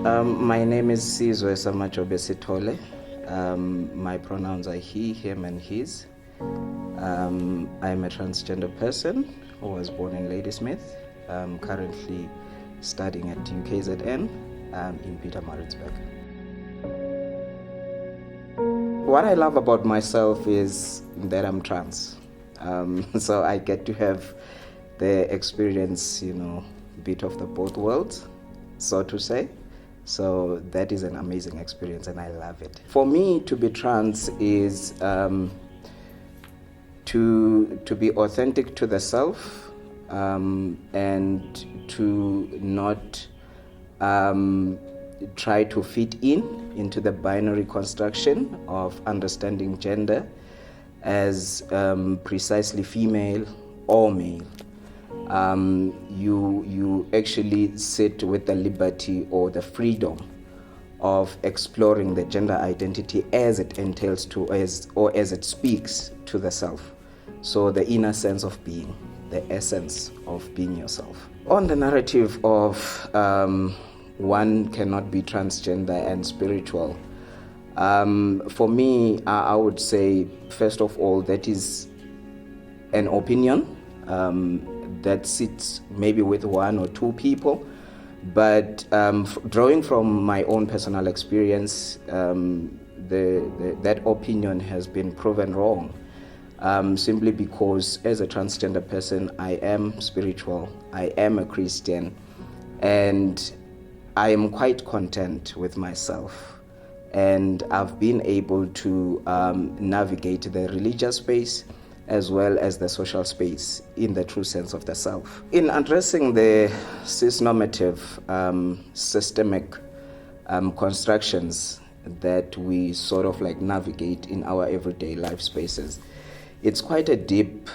My name is Sizwe Sithole. My pronouns are he, him, and his. I'm a transgender person who was born in Ladysmith. I'm currently studying at UKZN in Pietermaritzburg. What I love about myself is that I'm trans. So I get to have the experience, bit of the both worlds, so to say. So that is an amazing experience and I love it. For me, to be trans is to be authentic to the self and to not try to fit into the binary construction of understanding gender as precisely female or male. You actually sit with the liberty or the freedom of exploring the gender identity as it entails as it speaks to the self. So the inner sense of being, the essence of being yourself. On the narrative of one cannot be transgender and spiritual, for me, I would say, first of all, that is an opinion that sits maybe with one or two people. But drawing from my own personal experience, that opinion has been proven wrong. Simply because as a transgender person, I am spiritual, I am a Christian, and I am quite content with myself. And I've been able to navigate the religious space as well as the social space in the true sense of the self. In addressing the cis-normative systemic constructions that we sort of like navigate in our everyday life spaces, it's quite a deep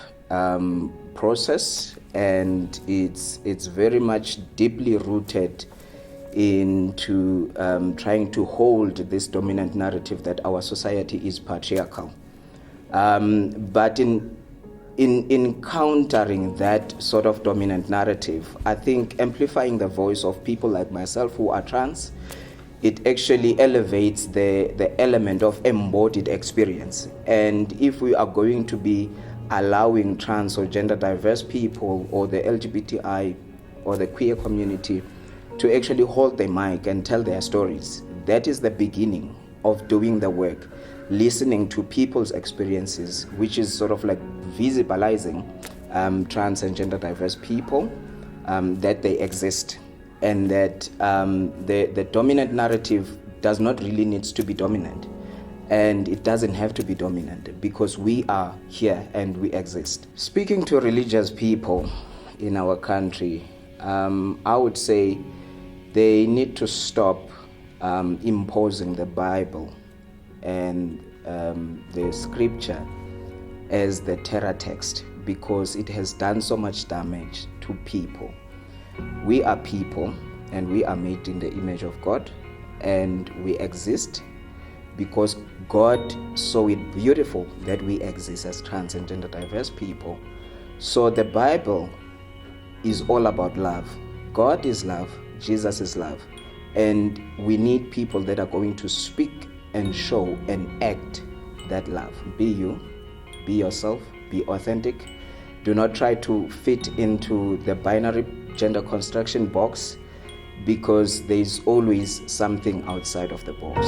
process, and it's very much deeply rooted into trying to hold this dominant narrative that our society is patriarchal. But in countering that sort of dominant narrative, I think amplifying the voice of people like myself who are trans, it actually elevates the element of embodied experience. And if we are going to be allowing trans or gender diverse people or the LGBTI or the queer community to actually hold their mic and tell their stories, that is the beginning of doing the work. Listening to people's experiences, which is sort of like visibilizing trans and gender diverse people, that they exist, and that the dominant narrative does not really need to be dominant, and it doesn't have to be dominant because we are here and we exist. Speaking to religious people in our country, I would say they need to stop imposing the Bible and the scripture as the terror text, because it has done so much damage to people. We are people and we are made in the image of God, and we exist because God saw it beautiful that we exist as trans and gender diverse people. So the Bible is all about love. God is love, Jesus is love, and we need people that are going to speak and show and act that love. Be you, be yourself, be authentic. Do not try to fit into the binary gender construction box, because there is always something outside of the box.